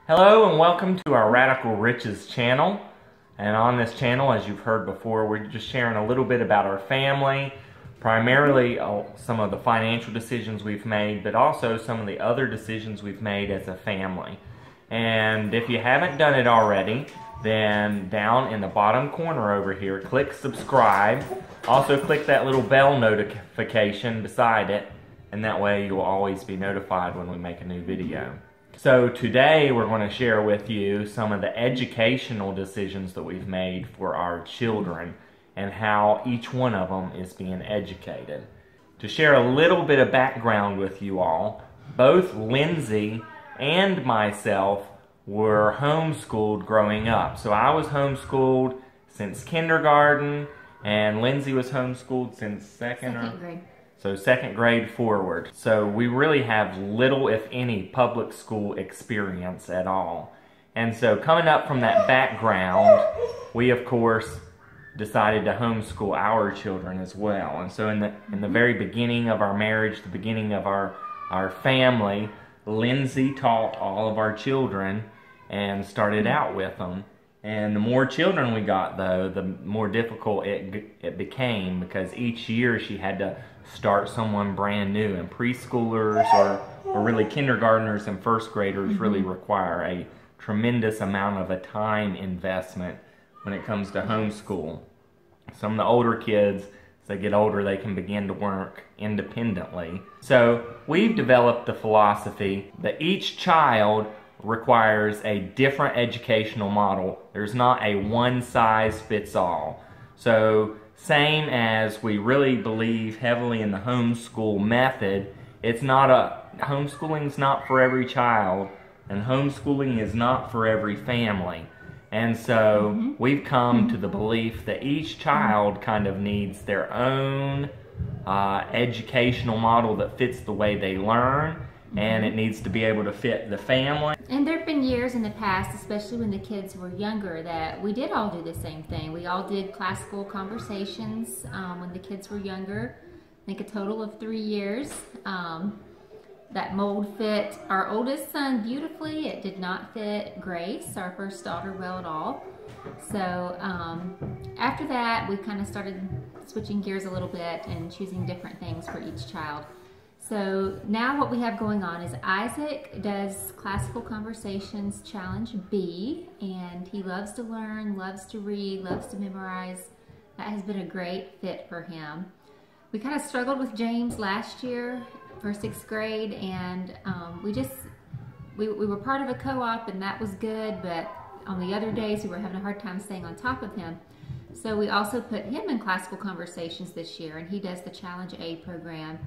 Hello and welcome to our Radical Riches channel. And on this channel, as you've heard before, we're just sharing a little bit about our family, primarily some of the financial decisions we've made, but also some of the other decisions we've made as a family. And if you haven't done it already, then down in the bottom corner over here, click subscribe. Also click that little bell notification beside it, and that way you'll always be notified when we make a new video. So today we're going to share with you some of the educational decisions that we've made for our children and how each one of them is being educated. To share a little bit of background with you all, both Lindsay and myself were homeschooled growing up. So I was homeschooled since kindergarten, and Lindsay was homeschooled since second grade. So second grade forward. So we really have little, if any, public school experience at all. And so coming up from that background, we of course decided to homeschool our children as well. And so in the very beginning of our marriage, the beginning of our family, Lindsay taught all of our children and started out with them. And the more children we got, though, the more difficult it became, because each year she had to start someone brand new. And preschoolers or really kindergartners and first graders really require a tremendous amount of a time investment when it comes to homeschool. Some of the older kids, as they get older, they can begin to work independently. So we've developed the philosophy that each child requires a different educational model. There's not a one-size-fits-all. So same as we really believe heavily in the homeschool method, homeschooling's not for every child, and homeschooling is not for every family. And so we've come to the belief that each child kind of needs their own educational model that fits the way they learn, and it needs to be able to fit the family. And there have been years in the past, especially when the kids were younger, that we did all do the same thing. We all did classical conversations when the kids were younger. I think a total of 3 years. That mold fit our oldest son beautifully. It did not fit Grace, our first daughter, well at all. So after that, we kind of started switching gears a little bit and choosing different things for each child. So now what we have going on is Isaac does Classical Conversations Challenge B, and he loves to learn, loves to read, loves to memorize. That has been a great fit for him. We kind of struggled with James last year for 6th grade, and we were part of a co-op, and that was good, but on the other days we were having a hard time staying on top of him. So we also put him in Classical Conversations this year, and he does the Challenge A program.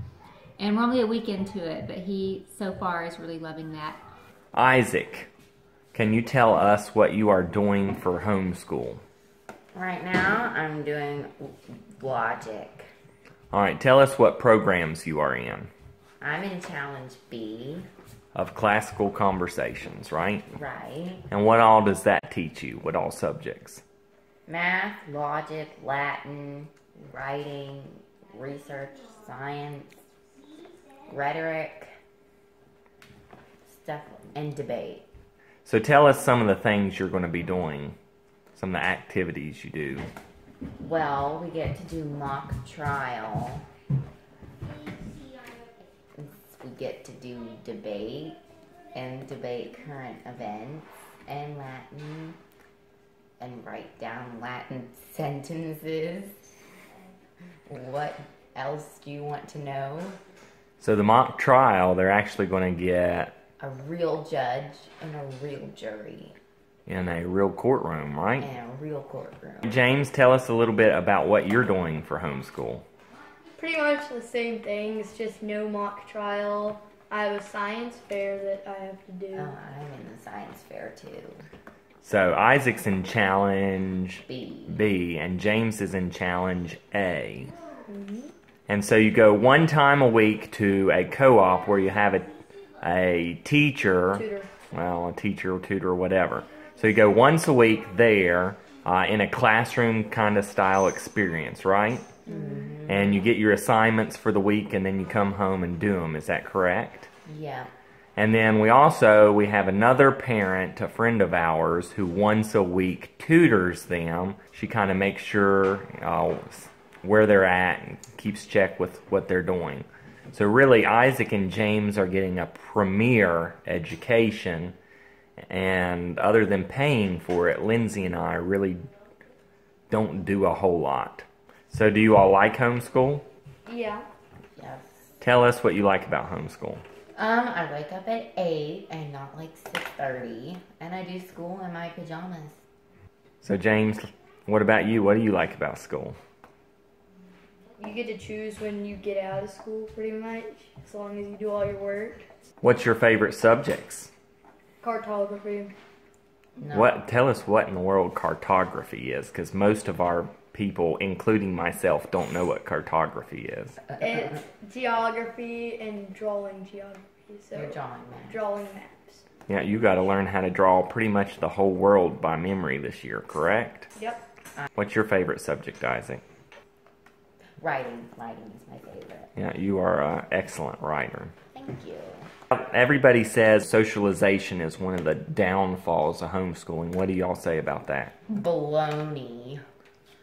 And we're only a week into it, but he, so far, is really loving that. Isaac, can you tell us what you are doing for homeschool? Right now, I'm doing logic. All right, tell us what programs you are in. I'm in Challenge B. Of Classical Conversations, right? Right. And what all does that teach you? What all subjects? Math, logic, Latin, writing, research, science, rhetoric, stuff, and debate. So tell us some of the things you're going to be doing, some of the activities you do. Well, we get to do mock trial. We get to do debate and debate current events and Latin and write down Latin sentences. What else do you want to know? So the mock trial, they're actually going to get a real judge and a real jury. In a real courtroom, right? In a real courtroom. James, tell us a little bit about what you're doing for homeschool. Pretty much the same thing. It's just no mock trial. I have a science fair that I have to do. Oh, I'm in the science fair too. So Isaac's in Challenge B, and James is in Challenge A. And so you go one time a week to a co-op where you have a teacher, a teacher or tutor or whatever. So you go once a week there in a classroom kind of style experience, right? And you get your assignments for the week, and then you come home and do them. Is that correct? Yeah. And then we have another parent, a friend of ours, who once a week tutors them. She kind of makes sure where they're at and keeps check with what they're doing. So really, Isaac and James are getting a premier education, and other than paying for it, Lindsay and I really don't do a whole lot. So do you all like homeschool? Yeah. Yes. Tell us what you like about homeschool. I wake up at 8 and not like 6:30, and I do school in my pajamas. So James, what about you? What do you like about school? You get to choose when you get out of school, pretty much, as long as you do all your work. What's your favorite subjects? Cartography. No. Tell us what in the world cartography is, because most of our people, including myself, don't know what cartography is. It's geography and drawing geography. So You're drawing maps. drawing maps. Yeah, you got to learn how to draw pretty much the whole world by memory this year, correct? Yep. What's your favorite subject, Isaac? Writing. Writing is my favorite. Yeah, you are an excellent writer. Thank you. Everybody says socialization is one of the downfalls of homeschooling. What do y'all say about that? Baloney.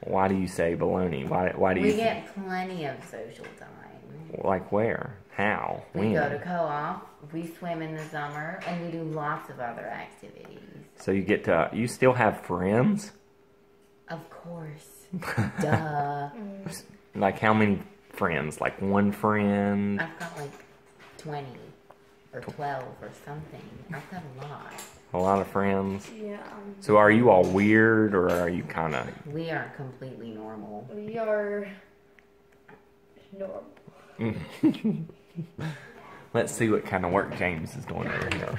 Why do you say baloney? Why do you? We get plenty of social time. Like where? How? We When? go to co-op, we swim in the summer, and we do lots of other activities. So you still have friends? Of course. Duh. Like how many friends? Like one friend? I've got like 20 or 12 or something. I've got a lot. A lot of friends? Yeah. So are you all weird, or are you kind of... We are completely normal. We are normal. Let's see what kind of work James is doing over here.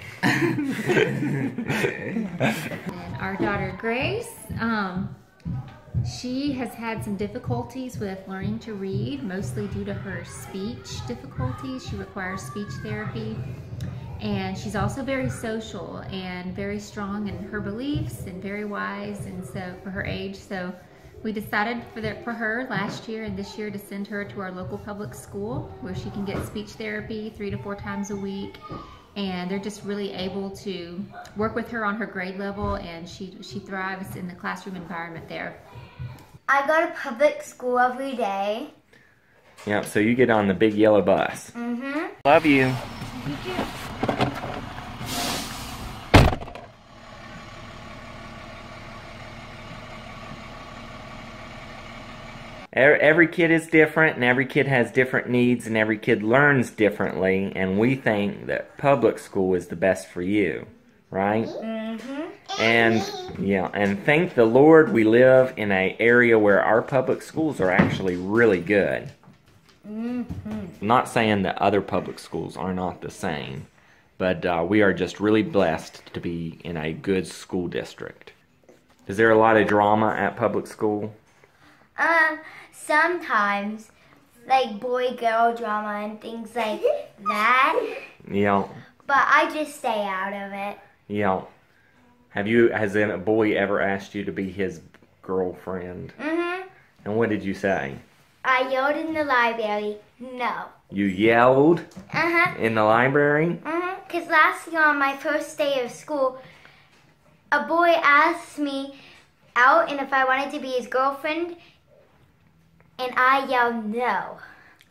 And our daughter Grace, she has had some difficulties with learning to read, mostly due to her speech difficulties. She requires speech therapy. And she's also very social and very strong in her beliefs and very wise, and so for her age. So we decided for her last year and this year to send her to our local public school where she can get speech therapy 3 to 4 times a week. And they're just really able to work with her on her grade level, and she thrives in the classroom environment there. I go to public school every day. Yep, so you get on the big yellow bus. Mm-hmm. Love you. Every kid is different, and every kid has different needs, and every kid learns differently, and we think that public school is the best for you, right? Mm-hmm. And thank the Lord we live in an area where our public schools are actually really good. Mm-hmm. I'm not saying that other public schools are not the same, but we are just really blessed to be in a good school district. Is there a lot of drama at public school? Sometimes, like boy-girl drama and things like that. Yeah. But I just stay out of it. Yeah. Has a boy ever asked you to be his girlfriend? Mm-hmm. And what did you say? I yelled in the library, no. You yelled Uh-huh. in the library? Mm-hmm. Because last year on my first day of school, a boy asked me out and if I wanted to be his girlfriend, and I yelled no.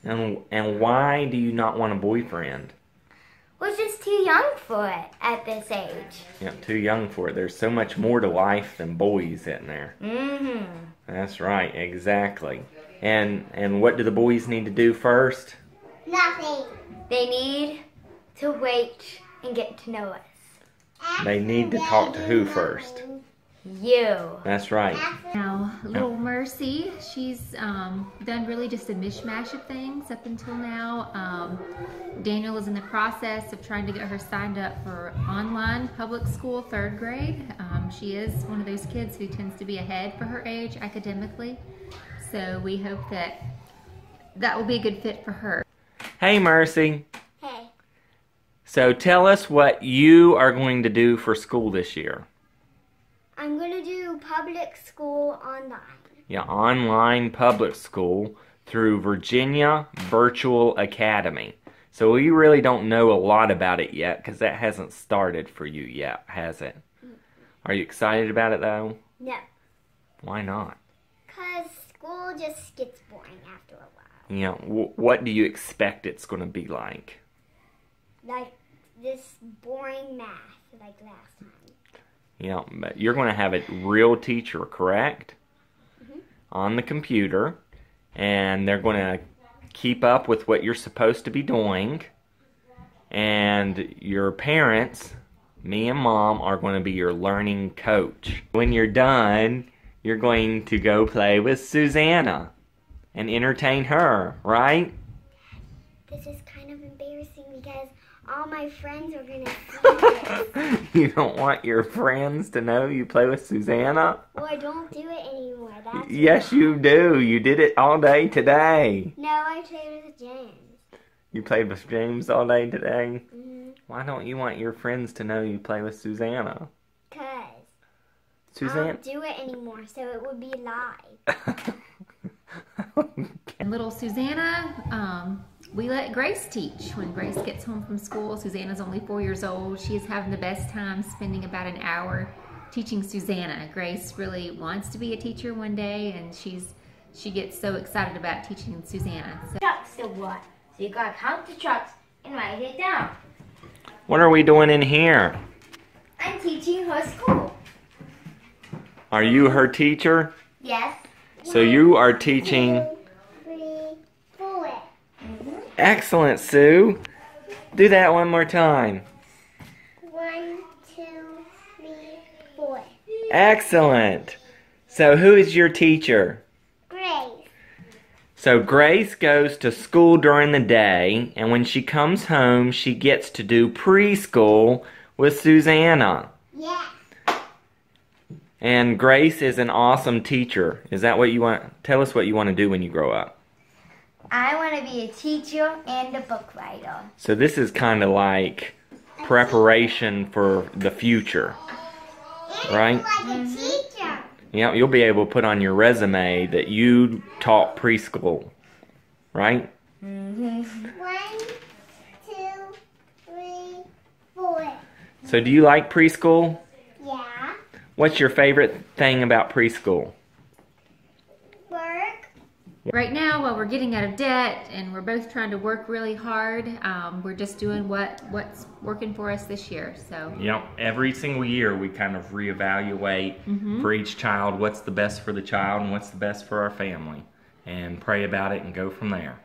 And why do you not want a boyfriend? We're just too young for it at this age. Yeah, too young for it. There's so much more to life than boys, isn't there? Mm-hmm. That's right, exactly. And what do the boys need to do first? Nothing. They need to wait and get to know us. They need to talk to who first? You. That's right. Now, little Mercy, she's done really just a mishmash of things up until now. Daniel is in the process of trying to get her signed up for online public school 3rd grade. She is one of those kids who tends to be ahead for her age academically. So we hope that will be a good fit for her. Hey, Mercy. Hey. So tell us what you are going to do for school this year. I'm going to do public school online. Yeah, online public school through Virginia Virtual Academy. So we really don't know a lot about it yet because that hasn't started for you yet, has it? Are you excited about it though? No. Why not? Because school just gets boring after a while. You know, what do you expect it's going to be like? Like this boring math, like last time. You know, but you're going to have a real teacher, correct? On the computer, and they're going to keep up with what you're supposed to be doing, and your parents, me and Mom, are going to be your learning coach. When you're done, you're going to go play with Susanna and entertain her, right? This is kind of embarrassing because all my friends are going to see this. You don't want your friends to know you play with Susanna? Well, I don't do it anymore. That's Yes, why. you do. You did it all day today. No, I played with James. You played with James all day today? Mm-hmm. Why don't you want your friends to know you play with Susanna? Because I Susanna? don't do it anymore, so it would be live. And little Susanna, we let Grace teach. When Grace gets home from school, Susanna's only 4 years old. She is having the best time spending about an hour teaching Susanna. Grace really wants to be a teacher one day, and she gets so excited about teaching Susanna. So, Trucks to what? So you gotta count the trucks and write it down. What are we doing in here? I'm teaching her school. Are you her teacher? Yes. So you are teaching... 2, 3, 4. Excellent, Sue. Do that one more time. 1, 2, 3, 4. Excellent. So who is your teacher? Grace. So Grace goes to school during the day, and when she comes home, she gets to do preschool with Susanna. Yes. And Grace is an awesome teacher. Is that what you want? Tell us what you want to do when you grow up. I want to be a teacher and a book writer. So this is kind of like preparation for the future, right? Like a teacher. Yeah, you'll be able to put on your resume that you taught preschool, right? 1, 2, 3, 4. So do you like preschool? Yeah. What's your favorite thing about preschool? Work. right now, while we're getting out of debt and we're both trying to work really hard, we're just doing what's working for us this year. So Every single year we kind of reevaluate for each child what's the best for the child and what's the best for our family, and pray about it and go from there.